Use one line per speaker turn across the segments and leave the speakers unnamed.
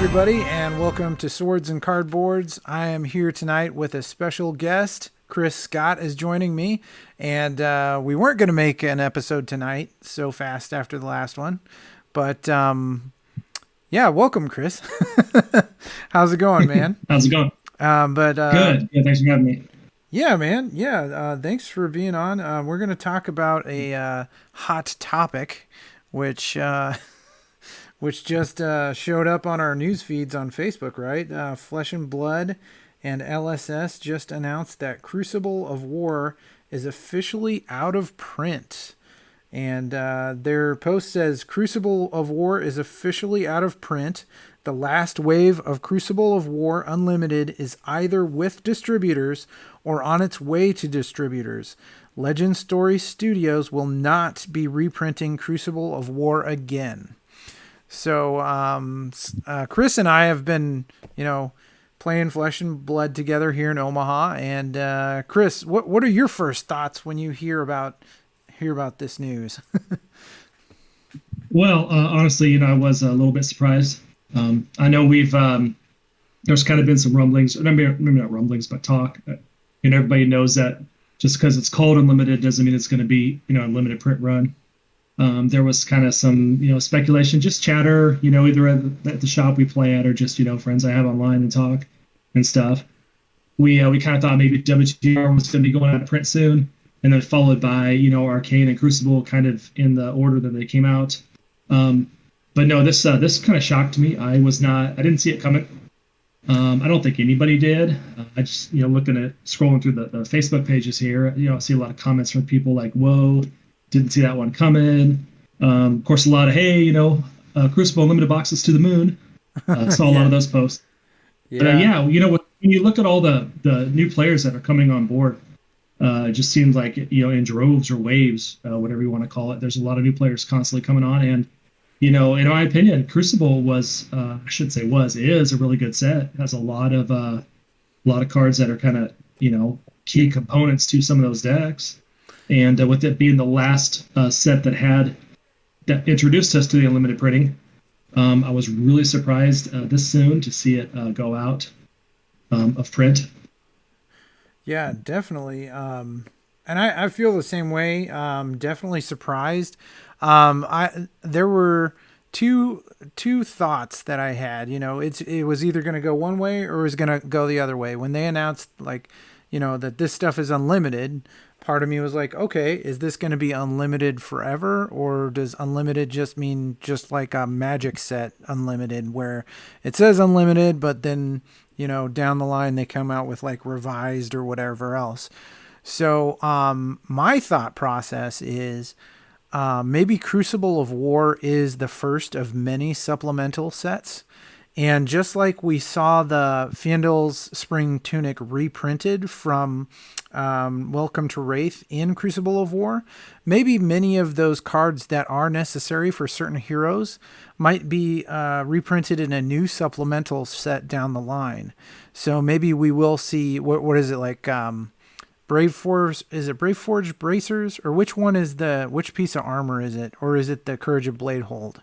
everybody, and welcome to Swords and Cardboards. I am here tonight with a special guest. Chris Scott is joining me, and we weren't going to make an episode tonight so fast after the last one, but yeah, welcome, Chris. How's it going, man?
How's it going? Good. Yeah, thanks for having me.
Yeah, man. Yeah, thanks for being on. We're going to talk about a hot topic, which which just showed up on our news feeds on Facebook, right? Flesh and Blood and LSS just announced that Crucible of War is officially out of print. And their post says, Crucible of War is officially out of print. The last wave of Crucible of War Unlimited is either with distributors or on its way to distributors. Legend Story Studios will not be reprinting Crucible of War again. So Chris and I have been, playing Flesh and Blood together here in Omaha. And Chris, what are your first thoughts when you hear about this news?
Well, honestly, I was a little bit surprised. I know there's kind of been some rumblings, maybe not rumblings, but talk. Everybody knows that just because it's called Unlimited doesn't mean it's going to be, unlimited print run. There was kind of some, speculation, just chatter, either at the shop we play at or just, friends I have online and talk and stuff. We kind of thought maybe WTR was going to be going out of print soon, and then followed by, Arcane and Crucible kind of in the order that they came out. But no, this kind of shocked me. I didn't see it coming. I don't think anybody did. I just, scrolling through the Facebook pages here, I see a lot of comments from people like, whoa, didn't see that one coming. Of course, a lot of, hey, Crucible Unlimited boxes to the moon. Saw a lot of those posts. Yeah. But when you look at all the new players that are coming on board, it just seems like, in droves or waves, whatever you want to call it, there's a lot of new players constantly coming on. And, in my opinion, Crucible is a really good set. It has a lot of cards that are kind of, key components to some of those decks. And with it being the last set that introduced us to the unlimited printing, I was really surprised this soon to see it go out of print.
Yeah, definitely. And I feel the same way. Definitely surprised. There were two thoughts that I had. It was either going to go one way or it was going to go the other way. When they announced that this stuff is unlimited, part of me was like, okay, is this going to be unlimited forever, or does unlimited just mean just like a Magic set unlimited, where it says unlimited, but then down the line they come out with like revised or whatever else. So my thought process is maybe Crucible of War is the first of many supplemental sets. And just like we saw the Fyendal's Spring Tunic reprinted from Welcome to Wraith in Crucible of War, maybe many of those cards that are necessary for certain heroes might be reprinted in a new supplemental set down the line. So maybe we will see, what is it, like Brave Forge? Is it Brave Forge Bracers? Or which piece of armor is it? Or is it the Courage of Bladehold?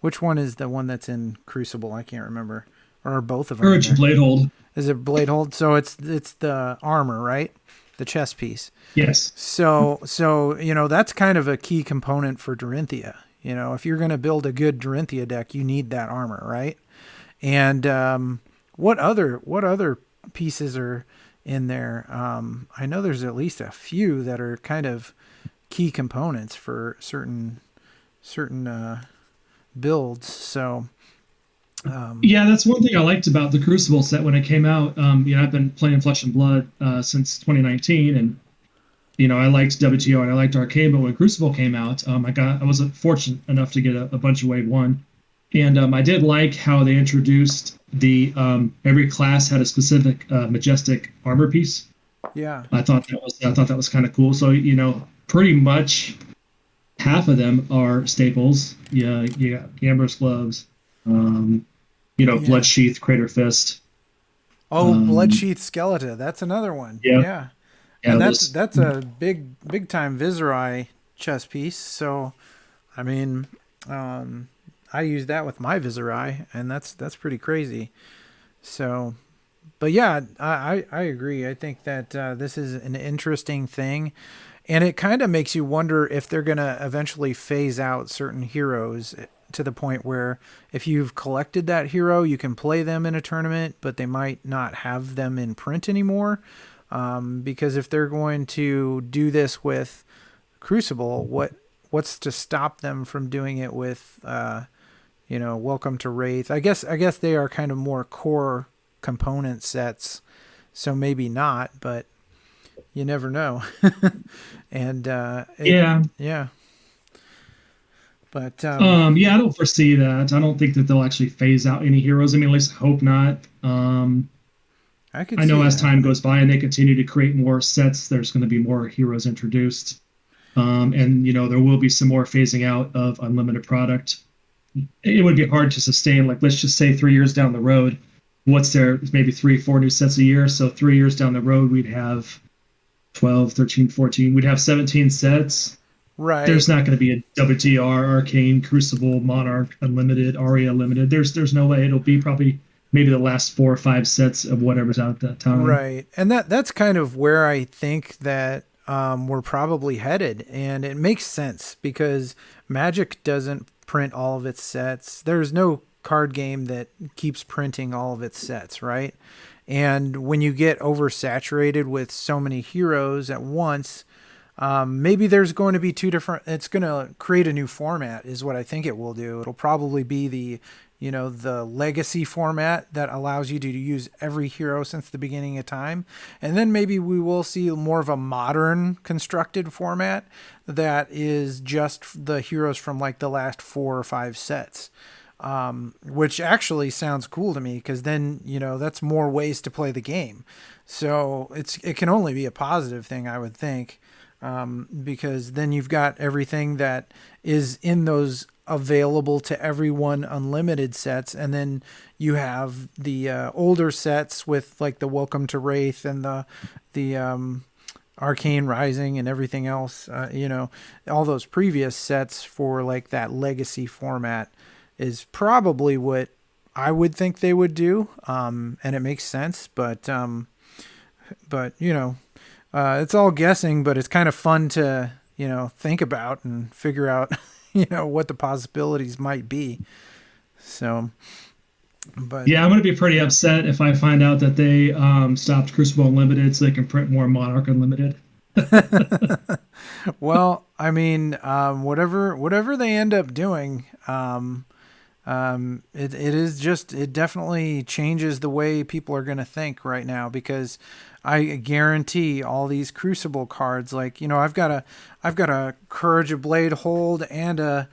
Which one is the one that's in Crucible? I can't remember. Or are both of them?
Courage Bladehold.
Is it Bladehold? So it's the armor, right? The chest piece.
Yes.
So that's kind of a key component for Dorinthia. If you're going to build a good Dorinthia deck, you need that armor, right? And what other pieces are in there? I know there's at least a few that are kind of key components for certain builds. So
that's one thing I liked about the Crucible set when it came out. I've been playing Flesh and Blood since 2019, and I liked WTO and I liked Arcade, but when Crucible came out, I was fortunate enough to get a bunch of Wave 1, and I did like how they introduced the every class had a specific majestic armor piece.
Yeah,
I thought that was kind of cool. So pretty much half of them are staples. Yeah, you got Gambler's Gloves, Blood Sheath, Crater Fist.
Oh, Blood Sheath Skeleton. That's another one. Yeah. And that's a big time Viserai chess piece. So, I mean, I use that with my Viserai, and that's pretty crazy. So, but yeah, I agree. I think that this is an interesting thing, and it kind of makes you wonder if they're going to eventually phase out certain heroes to the point where if you've collected that hero, you can play them in a tournament, but they might not have them in print anymore. Because if they're going to do this with Crucible, what's to stop them from doing it with Welcome to Wraith? I guess they are kind of more core component sets, so maybe not, but you never know. And
Yeah.
yeah, but
Yeah, I don't foresee that. I don't think that they'll actually phase out any heroes. I mean, at least I hope not.
I could
I know
see
as
that.
time goes by and they continue to create more sets, there's going to be more heroes introduced. And there will be some more phasing out of unlimited product. It would be hard to sustain, like, let's just say 3 years down the road, what's there, maybe 3 4 new sets a year. So 3 years down the road, we'd have 12, 13, 14, we'd have 17 sets.
Right.
There's not going to be a WTR, Arcane, Crucible, Monarch, Unlimited, Aria Limited. There's no way. It'll be probably maybe the last 4 or 5 sets of whatever's out at that time.
Right. And that's kind of where I think that we're probably headed. And it makes sense because Magic doesn't print all of its sets. There's no card game that keeps printing all of its sets, right? And when you get oversaturated with so many heroes at once, maybe there's going to be two different. It's going to create a new format, is what I think it will do. It'll probably be the legacy format that allows you to use every hero since the beginning of time, and then maybe we will see more of a modern constructed format that is just the heroes from like the last 4 or 5 sets. Which actually sounds cool to me because then that's more ways to play the game. So it can only be a positive thing, I would think, because then you've got everything that is in those available to everyone unlimited sets, and then you have the older sets with like the Welcome to Wraith and the Arcane Rising and everything else. All those previous sets for like that legacy format is probably what I would think they would do, and it makes sense. But it's all guessing, but it's kind of fun to think about and figure out what the possibilities might be. So, but
Yeah, I'm going to be pretty upset if I find out that they stopped Crucible Unlimited so they can print more Monarch Unlimited.
well, I mean, whatever they end up doing, it definitely changes the way people are going to think right now because I guarantee all these Crucible cards, like I've got a Courage of Blade hold and a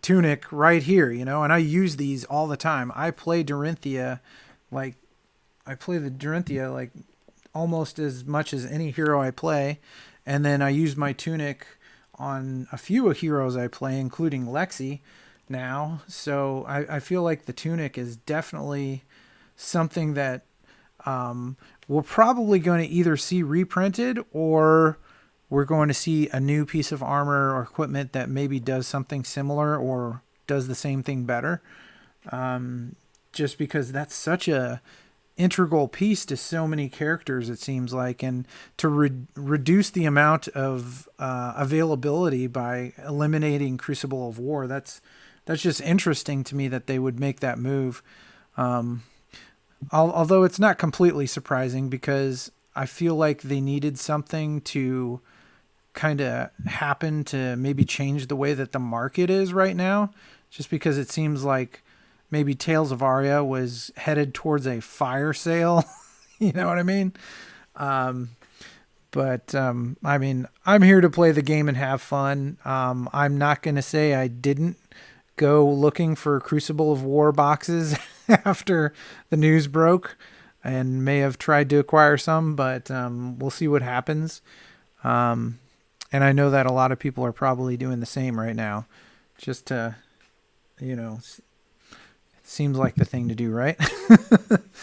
tunic right here, and I use these all the time. Like I play the Dorinthia like almost as much as any hero I play, and then I use my tunic on a few heroes I play, including Lexi now. So I feel like the tunic is definitely something that we're probably going to either see reprinted or we're going to see a new piece of armor or equipment that maybe does something similar or does the same thing better. Just because that's such a integral piece to so many characters, it seems like, and to reduce the amount of availability by eliminating Crucible of War, that's just interesting to me that they would make that move. Although it's not completely surprising because I feel like they needed something to kind of happen to maybe change the way that the market is right now, just because it seems like maybe Tales of Aria was headed towards a fire sale. You know what I mean? But I mean, I'm here to play the game and have fun. I'm not going to say I didn't go looking for Crucible of War boxes after the news broke and may have tried to acquire some, but we'll see what happens. And I know that a lot of people are probably doing the same right now, just to, seems like the thing to do, right?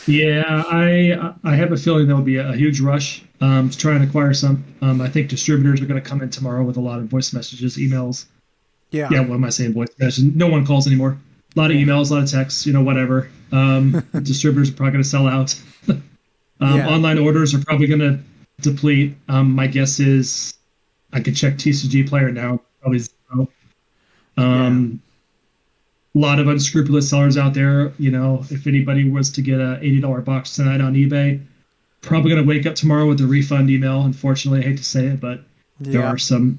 Yeah, I have a feeling there'll be a huge rush to try and acquire some. I think distributors are going to come in tomorrow with a lot of voice messages, emails,
Yeah.
Yeah, what am I saying? Voice message. No one calls anymore. A lot of
Yeah.
emails, a lot of texts, whatever. Distributors are probably going to sell out.
Yeah.
Online orders are probably going to deplete. My guess is I could check TCG Player now, probably zero.
Yeah.
A lot of unscrupulous sellers out there. If anybody was to get a $80 box tonight on eBay, probably going to wake up tomorrow with a refund email. Unfortunately, I hate to say it, but there
Yeah.
are some,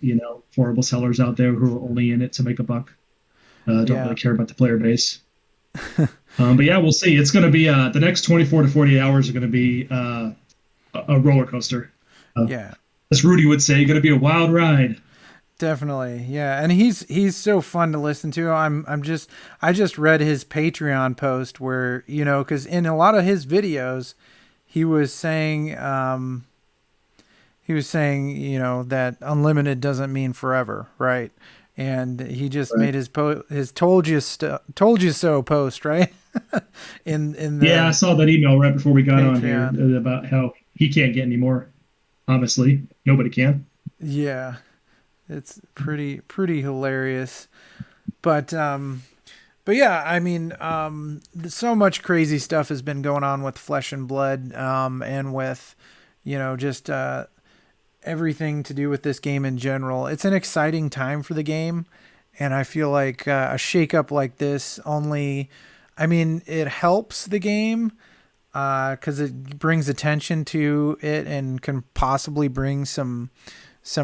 horrible sellers out there who are only in it to make a buck. Don't
Yeah.
really care about the player base. But yeah, we'll see. It's going to be the next 24 to 48 hours are going to be a roller coaster. Uh,
Yeah.
as Rudy would say, going to be a wild ride.
Definitely. Yeah. And he's so fun to listen to. I just read his Patreon post where, cuz in a lot of his videos he was saying that unlimited doesn't mean forever, right? And he just
Right.
made his told you so post, right? in
Yeah, I
the
saw that email right before we got on here
Patreon.
about how he can't get any more. Obviously, nobody can.
Yeah. It's pretty hilarious. But yeah, I mean, so much crazy stuff has been going on with Flesh and Blood, and with, just everything to do with this game in general. It's an exciting time for the game, and I feel like a shakeup like this only, I mean, it helps the game because it brings attention to it and can possibly bring some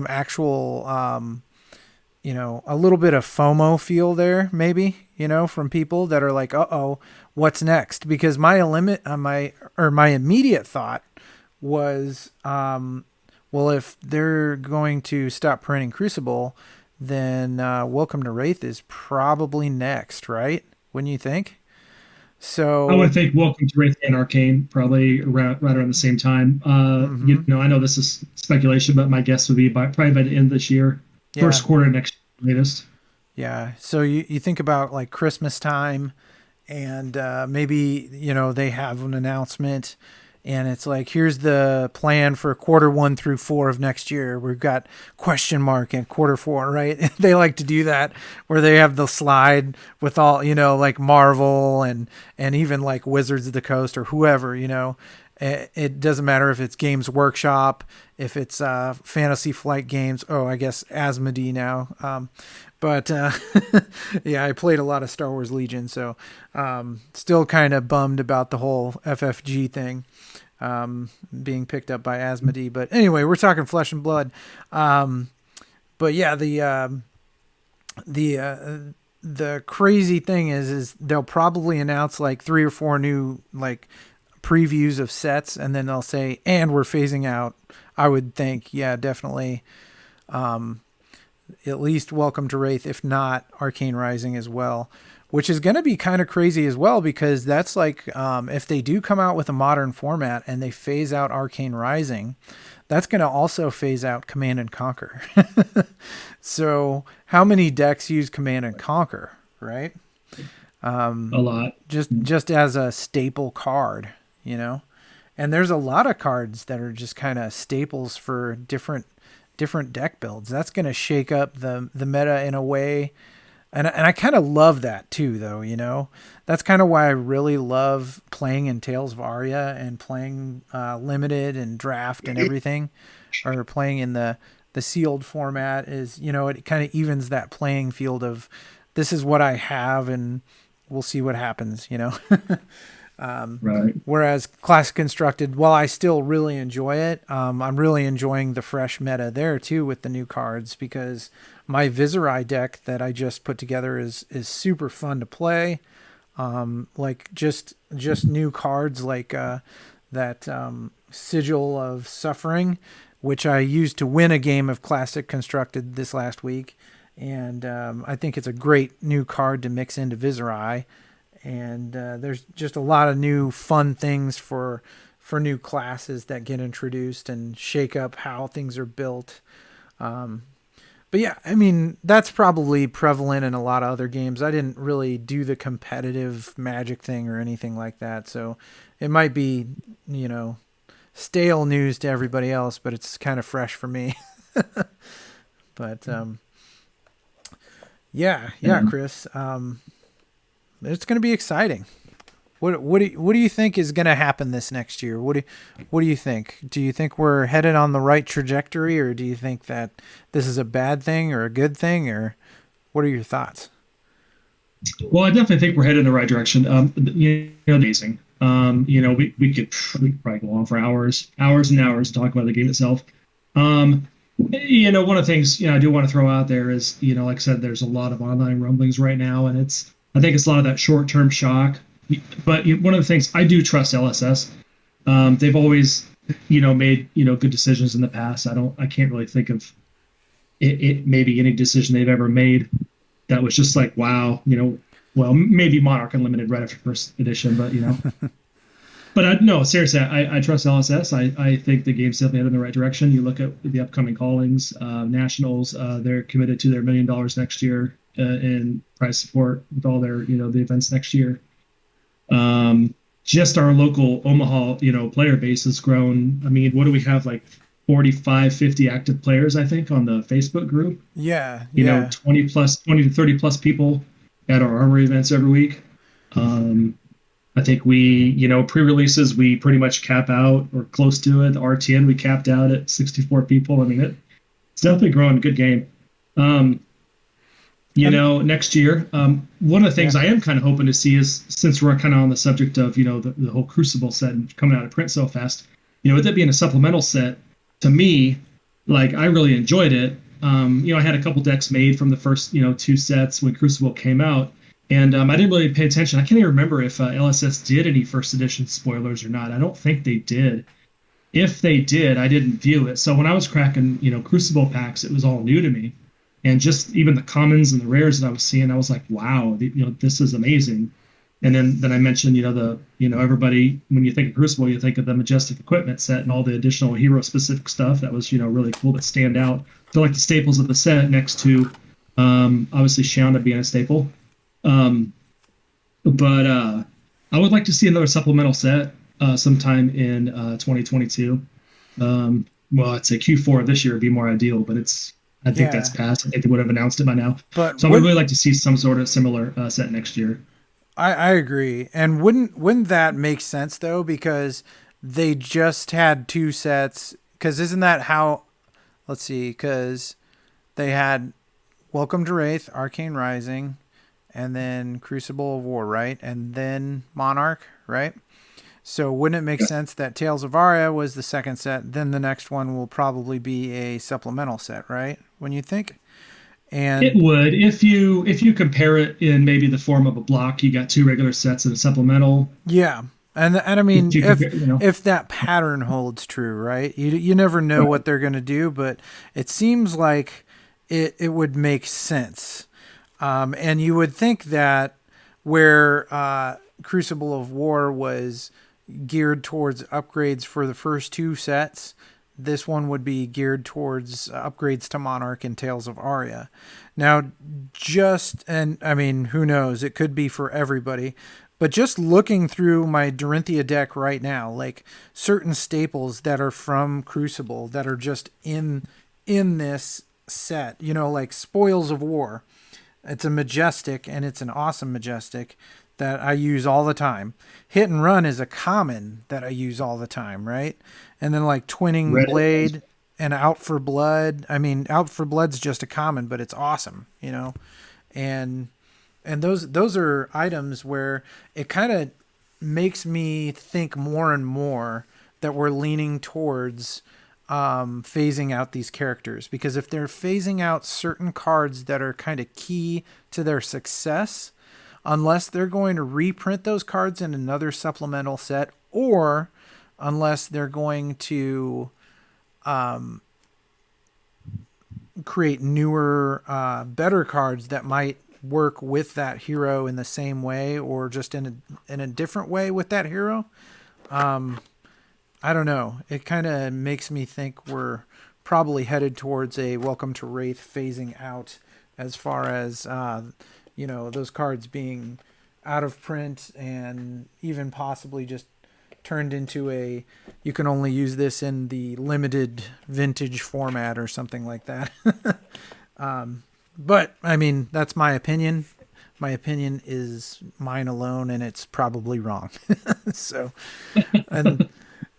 actual a little bit of FOMO feel there, maybe, from people that are like, "Uh-oh, what's next?" Because my immediate thought was, well, if they're going to stop printing Crucible, then Welcome to Wraith is probably next, right? Wouldn't you think?
I
So,
would think Welcome to Wraith and Arcane probably right around the same time.
hmm
I know this is speculation, but my guess would be probably by the end of this year,
yeah,
first quarter next year, latest.
yeah. So you think about like Christmas time, and maybe they have an announcement, and it's like, here's the plan for quarter 1 through 4 of next year. We've got question mark in quarter 4, right? They like to do that where they have the slide with all, like Marvel and even like Wizards of the Coast or whoever. It doesn't matter if it's Games Workshop, if it's Fantasy Flight Games. Oh, I guess Asmodee now. But yeah, I played a lot of Star Wars Legion, so still kind of bummed about the whole FFG thing being picked up by Asmodee. But anyway, we're talking Flesh and Blood. Um, but yeah, the the crazy thing is they'll probably announce like 3 or 4 new like previews of sets, and then they'll say, and we're phasing out. I would think, yeah, definitely. Um, at least Welcome to Wraith, if not Arcane Rising as well, which is going to be kind of crazy as well because that's like if they do come out with a modern format and they phase out Arcane Rising, that's going to also phase out Command and Conquer. So how many decks use Command and Conquer, right?
A lot.
Just as a staple card, you know. And there's a lot of cards that are just kind of staples for different deck builds. That's going to shake up the meta in a way, and I kind of love that too, though. That's kind of why I really love playing in Tales of Aria and playing limited and draft and everything, or playing in the sealed format. Is it kind of evens that playing field of this is what I have and we'll see what happens.
Right.
Whereas Classic Constructed, while I still really enjoy it, I'm really enjoying the fresh meta there too with the new cards because my Viserai deck that I just put together is super fun to play. Like just new cards like that Sigil of Suffering, which I used to win a game of Classic Constructed this last week, and I think it's a great new card to mix into Viserai, and there's just a lot of new fun things for new classes that get introduced and shake up how things are built. But yeah, I mean that's probably prevalent in a lot of other games. I didn't really do the competitive Magic thing or anything like that, so it might be you know stale news to everybody else, but it's kind of fresh for me. But Yeah, yeah,
And
Chris. It's going to be exciting. What do you think is going to happen this next year? What do you think? Do you think we're headed on the right trajectory, or do you think that this is a bad thing or a good thing, or what are your thoughts?
well, I definitely think we're headed in the right direction. Amazing. We could probably go on for hours and hours to talk about the game itself. Um, one of the things I do want to throw out there is, like I said, there's a lot of online rumblings right now, and I think it's a lot of that short-term shock. But one of the things I do trust LSS. They've always, made good decisions in the past. I can't really think of it maybe any decision they've ever made that was just like wow. Well, maybe Monarch Unlimited right after first edition, but no, seriously, I trust LSS. I think the game's definitely headed in the right direction. You look at the upcoming callings, nationals. They're committed to their $1 million next year in prize support with all their the events next year. Just our local Omaha player base has grown. I mean, what do we have, like 45, 50 active players, I think, on the Facebook group.
Yeah, yeah,
20 to 30 plus people at our armory events every week. Um, I think pre-releases, we pretty much cap out or close to it. RTN, we capped out at 64 people. I mean, it's definitely growing a good game. Um,
and
next year, one of the
yeah,
things I am kind of hoping to see is, since we're kind of on the subject of, the whole Crucible set and coming out of print so fast, with it being a supplemental set, to me, like, I really enjoyed it. I had a couple decks made from the first, two sets when Crucible came out, and I didn't really pay attention. I can't even remember if LSS did any first edition spoilers or not. I don't think they did. If they did, I didn't view it. So when I was cracking, Crucible packs, it was all new to me, and just even the commons and the rares that I was seeing, I was like, wow, this is amazing. And then I mentioned, everybody, when you think of Crucible, you think of the Majestic equipment set and all the additional hero specific stuff that was, really cool, that stand out. They're like the staples of the set, next to obviously Shauna being a staple. Um, but I would like to see another supplemental set sometime in 2022. Well, I'd say Q4 of this year would be more ideal, but I think that's
yeah.
past. I think they would have announced it by now.
But
So I would really like to see some sort of similar set next year.
I agree. And wouldn't that make sense though? Because they just had two sets. Because isn't that how? Let's see. Because they had Welcome to Wraith, Arcane Rising, and then Crucible of War, right? And then Monarch, right? So wouldn't it make sense that Tales of Aria was the second set? Then the next one will probably be a supplemental set, right? When you think,
It
and
would, if you compare it in maybe the form of a block. You got two regular sets and a supplemental.
yeah, and I
If
mean,
you compare,
if that pattern holds true, right? You never know
right.
what they're gonna do, but it seems like it would make sense, and you would think that where Crucible of War was geared towards upgrades for the first two sets, this one would be geared towards upgrades to Monarch and Tales of Aria. Now, and I mean, who knows? It could be for everybody. But just looking through my Dorinthia deck right now, like certain staples that are from Crucible that are just in this set, like Spoils of War. It's a majestic, and it's an awesome majestic that I use all the time. Hit and Run is a common that I use all the time, right? And then like Twinning
Reddit.
Blade and Out for Blood. I mean, Out for Blood's just a common, but it's awesome. And those are items where it kind of makes me think more and more that we're leaning towards phasing out these characters, because if they're phasing out certain cards that are kind of key to their success, unless they're going to reprint those cards in another supplemental set, or unless they're going to create newer, better cards that might work with that hero in the same way, or just in a different way with that hero. I don't know. It kind of makes me think we're probably headed towards a Welcome to Wraith phasing out, as far as those cards being out of print, and even possibly just turned into a, you can only use this in the limited vintage format or something like that. But I mean, that's my opinion. My opinion is mine alone, and it's probably wrong. So, and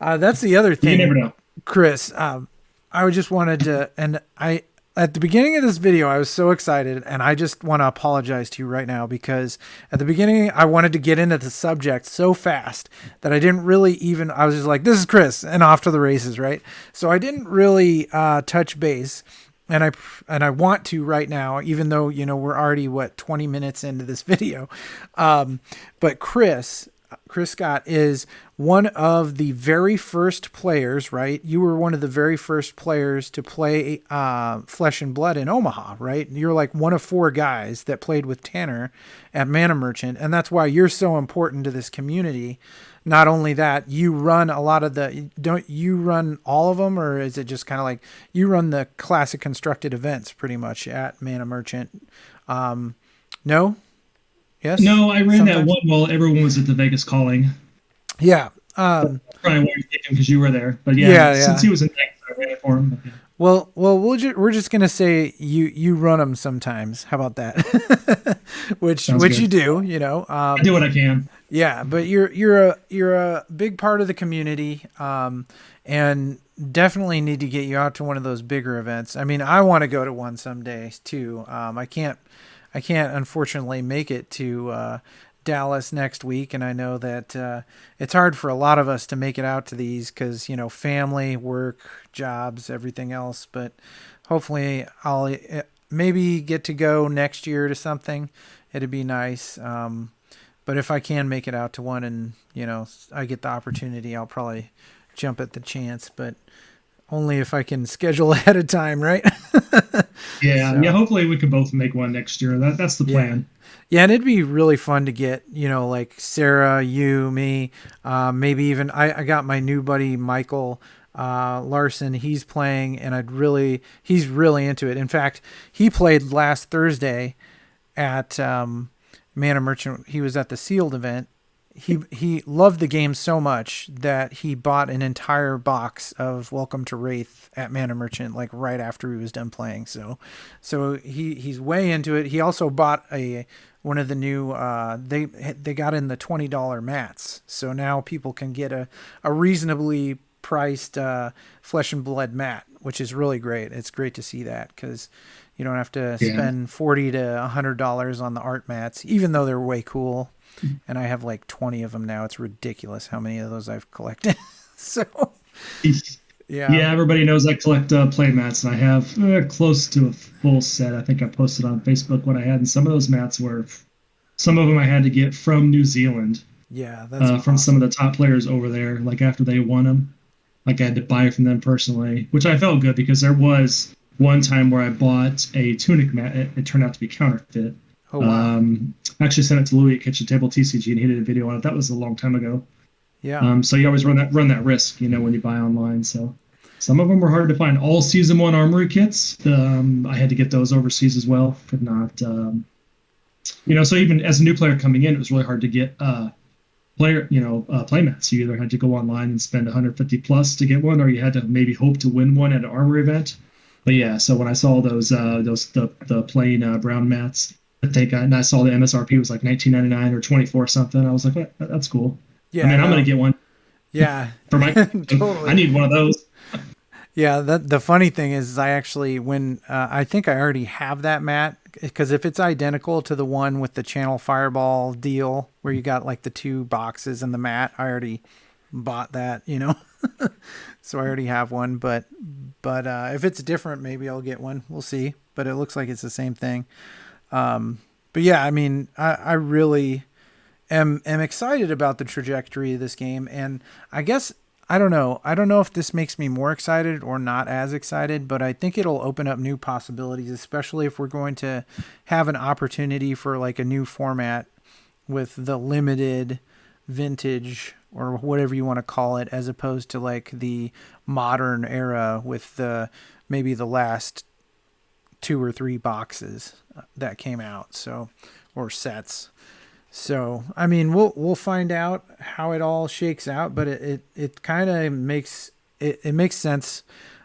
that's the other
You never
thing,
know.
Chris. I just wanted to, and I at the beginning of this video, I was so excited, and I just want to apologize to you right now because at the beginning, I wanted to get into the subject so fast that I didn't really even. I was just like, "This is Chris," and off to the races, right? So I didn't really touch base. And I want to right now, even though we're already 20 minutes into this video, but Chris Scott is one of the very first players, right? You were one of the very first players to play Flesh and Blood in Omaha, right? You're like one of four guys that played with Tanner at Mana Merchant, and that's why you're so important to this community. Not only that, you run a lot of don't you run all of them, or is it just kind of like you run the classic constructed events pretty much at Mana Merchant? No? Yes?
No, I ran that
Sometimes?
one while everyone was at the Vegas calling.
Yeah.
Probably why you're thinking because you were there. But yeah,
Yeah,
since
yeah.
he was in Vegas, I ran it for him. But yeah,
Well, we're just gonna say you run them sometimes. How about that?
sounds
Which you
good.
do,
I do what I can.
yeah. But you're a big part of the community, and definitely need to get you out to one of those bigger events. I mean, I want to go to one someday too. I can't unfortunately make it to Dallas next week, and I know that it's hard for a lot of us to make it out to these because family, work, jobs, everything else. But hopefully, I'll maybe get to go next year to something. It'd be nice. But if I can make it out to one, and I get the opportunity, I'll probably jump at the chance. But only if I can schedule ahead of time, right?
Yeah, yeah.
So.
Hopefully, we can both make one next year. That's the
Yeah.
plan.
Yeah, and it'd be really fun to get, like Sarah, you, me, maybe even I got my new buddy Michael Larson. He's playing, and he's really into it. In fact, he played last Thursday at Mana Merchant. He was at the sealed event. He loved the game so much that he bought an entire box of Welcome to Wraith at Mana Merchant like right after he was done playing. So he's way into it. He also bought a one of the new they got in the $20 mats. So now people can get a reasonably priced Flesh and Blood mat, which is really great. It's great to see that because you don't have to
Yeah.
spend $40 to $100 on the art mats, even though they're way cool. And I have like 20 of them now. It's ridiculous how many of those I've collected. So, yeah.
Yeah, everybody knows I collect play mats, and I have close to a full set. I think I posted on Facebook what I had, and some of those mats were, some of them I had to get from New Zealand,
Yeah, that's
from some of
awesome.
the top players over there. Like after they won them, like I had to buy it from them personally, which I felt good because there was one time where I bought a tunic mat. It turned out to be counterfeit.
Oh, wow.
I actually sent it to Louis at Kitchen Table TCG, and he did a video on it. That was a long time ago.
Yeah.
So you always run that risk, when you buy online. So some of them were hard to find. All season one armory kits, I had to get those overseas as well. Could not, so even as a new player coming in, it was really hard to get play mats. You either had to go online and spend 150 plus to get one, or you had to maybe hope to win one at an armory event. But yeah, so when I saw the plain brown mats that they got, and I saw the MSRP was like 19.99 or 24 something, I was like, that's cool. I
Yeah,
mean, I'm gonna
no.
get one
Yeah.
for my. I
Totally.
need one of those.
Yeah, the funny thing is I actually when I think I already have that mat because if it's identical to the one with the Channel Fireball deal where you got like the two boxes and the mat, I already bought that. So I already have one, but if it's different, maybe I'll get one. We'll see. But it looks like it's the same thing. But yeah, I mean, I really am excited about the trajectory of this game, and I guess I don't know. I don't know if this makes me more excited or not as excited, but I think it'll open up new possibilities, especially if we're going to have an opportunity for like a new format with the limited vintage or whatever you want to call it, as opposed to like the modern era with the maybe the last two or three boxes that came out. So, or sets. So, I mean, we'll find out how it all shakes out, but it kind of makes it makes sense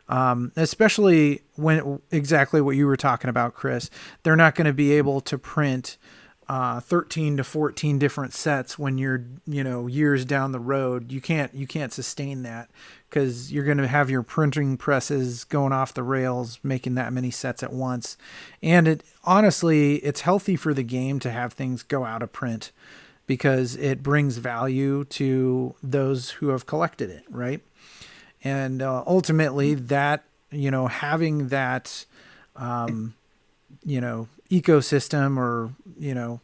Especially when exactly what you were talking about, Chris. They're not going to be able to print 13 to 14 different sets when you're years down the road. You can't sustain that because you're going to have your printing presses going off the rails making that many sets at once. And it honestly, it's healthy for the game to have things go out of print because it brings value to those who have collected it, right? And ultimately that, having that ecosystem, or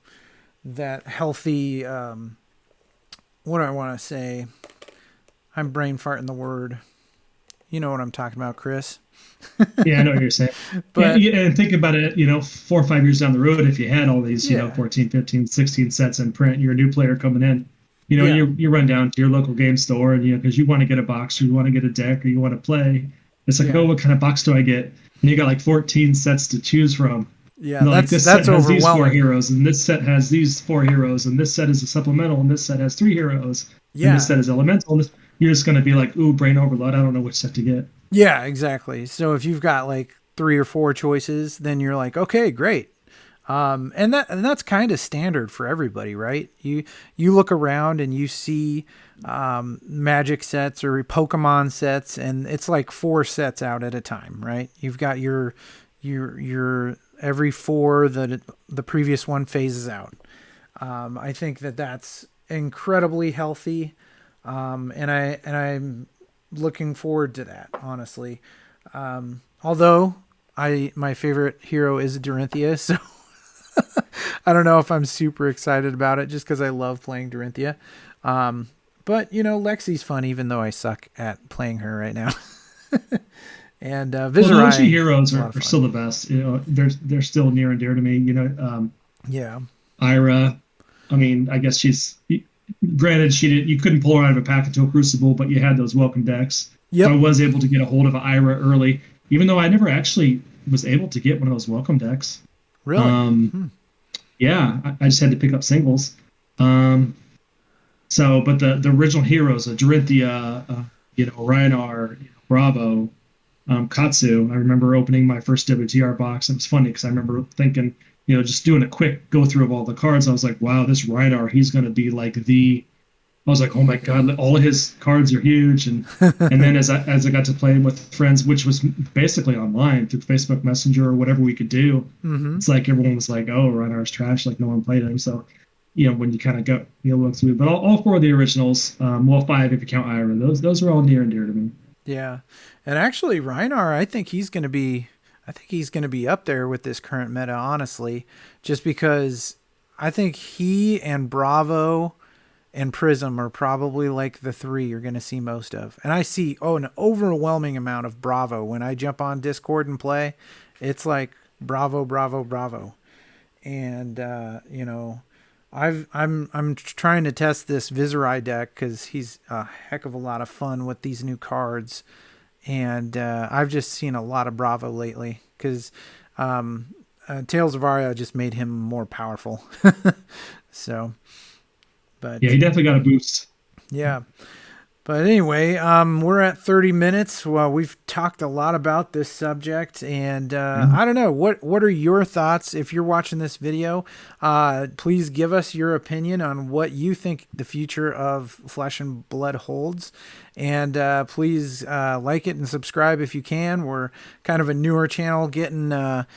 that healthy, what do I want to say, I'm brain farting the word, you know what I'm talking about, Chris.
Yeah, I know what you're saying. Yeah,
But
and think about it, 4 or 5 years down the road, if you had all these,
yeah,
14, 15, 16 sets in print, you're a new player coming in,
yeah,
you run down to your local game store and, because you want to get a box or you want to get a deck or you want to play. It's like,
yeah,
oh, what kind of box do I get? And you got like 14 sets to choose from.
yeah,
And like
that's
this set
that's
has these four
overwhelming.
heroes, and this set has these four heroes, and this set is a supplemental, and this set has three heroes, and this
Yeah,
set is elemental. And you're just going to be like, ooh, brain overload. I don't know which set to get.
yeah, exactly. So if you've got like three or four choices, then you're like, okay, great. And that's kind of standard for everybody, right? You look around and you see Magic sets or Pokemon sets, and it's like four sets out at a time, right? You've got your every four that the previous one phases out. I think that's incredibly healthy, and I'm looking forward to that, honestly. Although my favorite hero is Dorinthia, so I don't know if I'm super excited about it just because I love playing Dorinthia. Um, but Lexi's fun, even though I suck at playing her right now. And
Well, the OG
Viserai
heroes
is a lot of
are
fun.
still the best. They're still near and dear to me.
Yeah.
Ira. I mean, I guess granted she did. You couldn't pull her out of a pack until Crucible, but you had those welcome decks. So I
Yep.
was able to get a hold of Ira early, even though I never actually was able to get one of those welcome decks.
Really.
Um,
Hmm.
yeah, I just had to pick up singles. Um, but the original heroes, Dorinthia, Rhinar, Bravo, Katsu. I remember opening my first WTR box. It was funny because I remember thinking, just doing a quick go through of all the cards. I was like, wow, this Rhinar, he's going to be like the. I was like, oh my god, all of his cards are huge, and then as I got to play with friends, which was basically online through Facebook Messenger or whatever we could do,
Mm-hmm.
it's like everyone was like, oh, Rhinar's trash, like no one played him. So, when you kind of go, look through, but all four of the originals, well, five if you count Ira, those are all near and dear to me.
Yeah. And actually, Reinar, I think he's going to be up there with this current meta, honestly, just because I think he and Bravo and Prism are probably like the three you're going to see most of. And I see an overwhelming amount of Bravo when I jump on Discord and play. It's like Bravo, Bravo, Bravo. And I'm trying to test this Viserai deck because he's a heck of a lot of fun with these new cards, and I've just seen a lot of Bravo lately because Tales of Aria just made him more powerful. So,
Yeah,
but
he definitely got a boost.
yeah. But anyway, we're at 30 minutes. Well, we've talked a lot about this subject, and
Yeah.
I don't know what are your thoughts. If you're watching this video, please give us your opinion on what you think the future of Flesh and Blood holds, and please like it and subscribe if you can. We're kind of a newer channel, getting a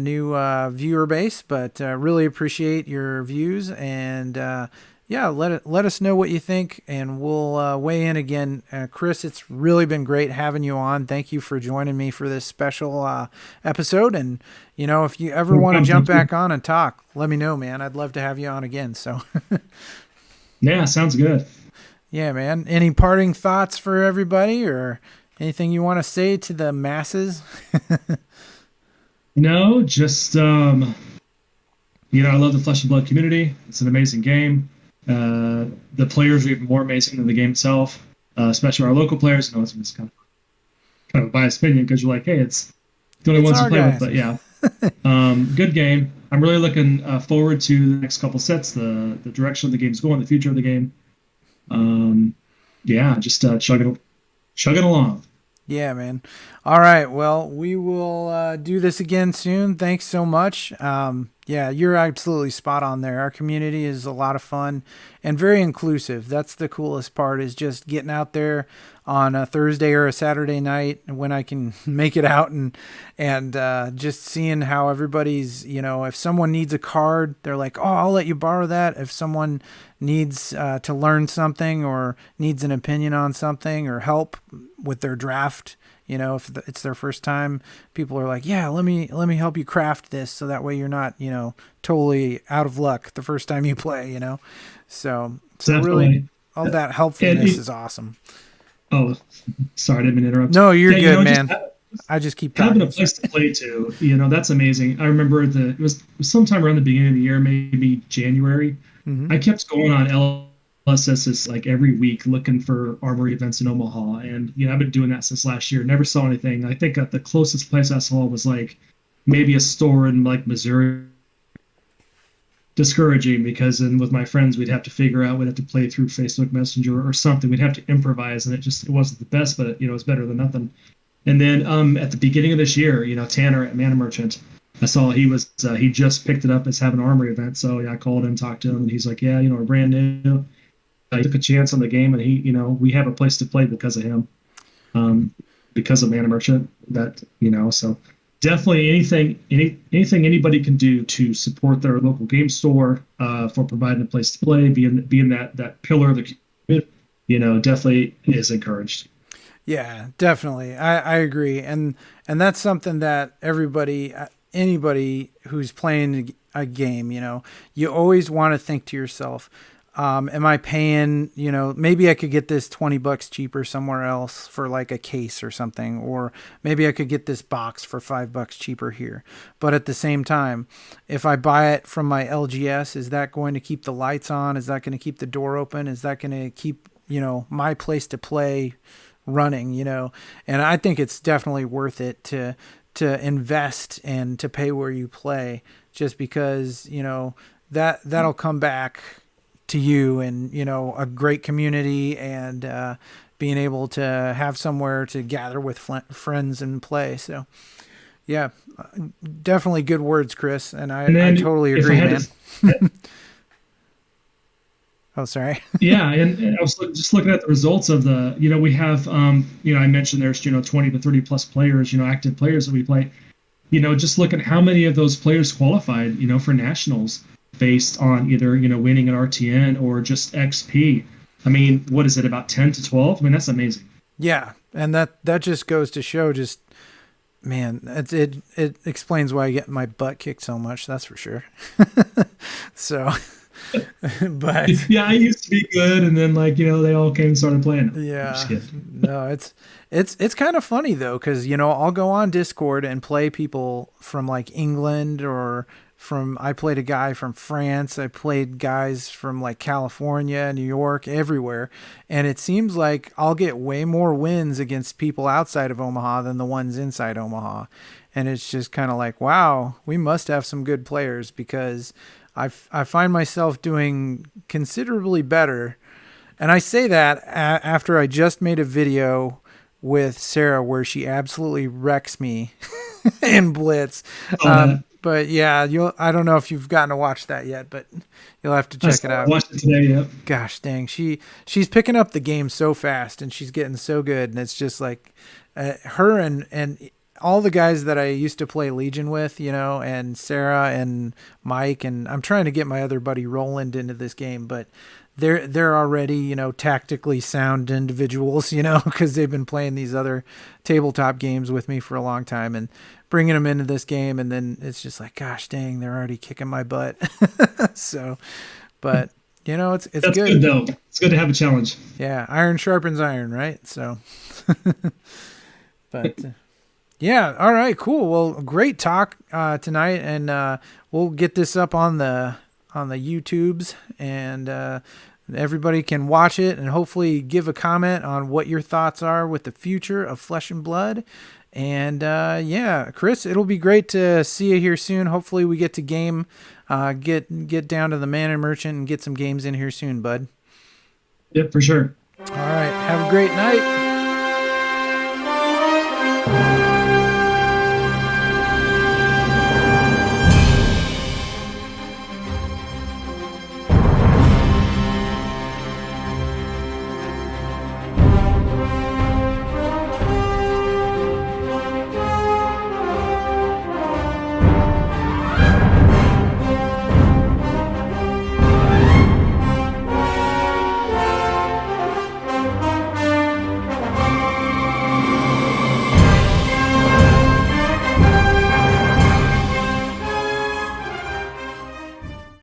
new viewer base, but really appreciate your views and. Yeah, let us know what you think, and we'll weigh in again. Chris, it's really been great having you on. Thank you for joining me for this special episode. And if you ever
No
want to
problem.
jump
Thank you.
back on and talk, let me know, man. I'd love to have you on again. So,
Yeah, sounds good.
yeah, man. Any parting thoughts for everybody, or anything you want to say to the masses?
No, just I love the Flesh and Blood community. It's an amazing game. The players are even more amazing than the game itself, especially our local players. I know it's kind of a biased opinion because you're like, hey, it's the only
It's
ones to
our
play with.
guys.
But yeah, good game. I'm really looking forward to the next couple sets, the direction of the game's going, the future of the game. Um, yeah, just chugging along.
Yeah, man. All right. Well, we will do this again soon. Thanks so much. Yeah, you're absolutely spot on there. Our community is a lot of fun and very inclusive. That's the coolest part is just getting out there on a Thursday or a Saturday night when I can make it out and just seeing how everybody's, if someone needs a card, they're like, oh, I'll let you borrow that. If someone needs to learn something or needs an opinion on something or help with their draft, if it's their first time, people are like, yeah, let me help you craft this so that way you're not, totally out of luck the first time you play, so really
Definitely.
all that
And
helpfulness is awesome.
oh, sorry, I didn't mean to interrupt.
No, you're
Yeah,
good,
just
man. I just keep
having a
talking. Sorry.
place to play to, that's amazing. I remember it was sometime around the beginning of the year, maybe January.
Mm-hmm.
I kept going on LSS's like every week looking for armory events in Omaha, and I've been doing that since last year. Never saw anything. I think the closest place I saw was like maybe a store in like Missouri. Discouraging because then with my friends we'd have to figure out we'd have to play through Facebook Messenger or something. We'd have to improvise, and it wasn't the best, but it was better than nothing. And then at the beginning of this year, Tanner at Mana Merchant, I saw he just picked it up as having an armory event. So yeah, I called him, talked to him, and he's like, yeah, we're brand new. I took a chance on the game, and we have a place to play because of him, um, because of Mana Merchant. So definitely anything anybody can do to support their local game store for providing a place to play, being that pillar of the community, definitely is encouraged.
Yeah, definitely. I agree. And that's something that anybody who's playing a game, you always want to think to yourself, am I paying, maybe I could get this $20 cheaper somewhere else for like a case or something, or maybe I could get this box for $5 cheaper here. But at the same time, if I buy it from my LGS, is that going to keep the lights on? Is that going to keep the door open? Is that going to keep, my place to play running, and I think it's definitely worth it to invest and to pay where you play, just because that'll come back to you and a great community and being able to have somewhere to gather with friends and play. So yeah, definitely good words, Chris, and I,
And
I
then
totally
if I
agree,
had
man.
to,
Oh, sorry.
yeah, and I was just looking at the results of we have, I mentioned there's 20 to 30 plus players, active players that we play. Just look at how many of those players qualified, for nationals based on either winning an RTN or just XP. I mean, what is it, about 10 to 12? I mean, that's amazing.
Yeah, and that just goes to show, just man, it explains why I get my butt kicked so much. That's for sure. So, but
Yeah, I used to be good, and then they all came and started playing. I'm just
yeah,
kidding.
no, it's kind of funny though, because I'll go on Discord and play people from like England or from I played a guy from France. I played guys from like California, New York, everywhere, and it seems like I'll get way more wins against people outside of Omaha than the ones inside Omaha, and it's just kind of like, wow, we must have some good players because I find myself doing considerably better. And I say that after I just made a video with Sarah where she absolutely wrecks me in Blitz.
Oh, that
But yeah, I don't know if you've gotten to watch that yet, but you'll have to
I
check it
saw, I
out.
watched it today. Yep.
Gosh dang, she's picking up the game so fast and she's getting so good, and it's just like her and all the guys that I used to play Legion with, and Sarah and Mike, and I'm trying to get my other buddy Roland into this game, but they're already tactically sound individuals, because they've been playing these other tabletop games with me for a long time, and bringing them into this game, and then it's just like, gosh dang, they're already kicking my butt. So, but it's
That's good
good.
though. It's good to have a challenge.
Yeah, iron sharpens iron, right? So, but yeah, all right, cool. Well, great talk tonight, and we'll get this up on the YouTubes, and everybody can watch it and hopefully give a comment on what your thoughts are with the future of Flesh and Blood. And yeah, Chris, it'll be great to see you here soon. Hopefully, we get to get down to the Man and Merchant and get some games in here soon, bud.
Yep, for sure.
All right, have a great night.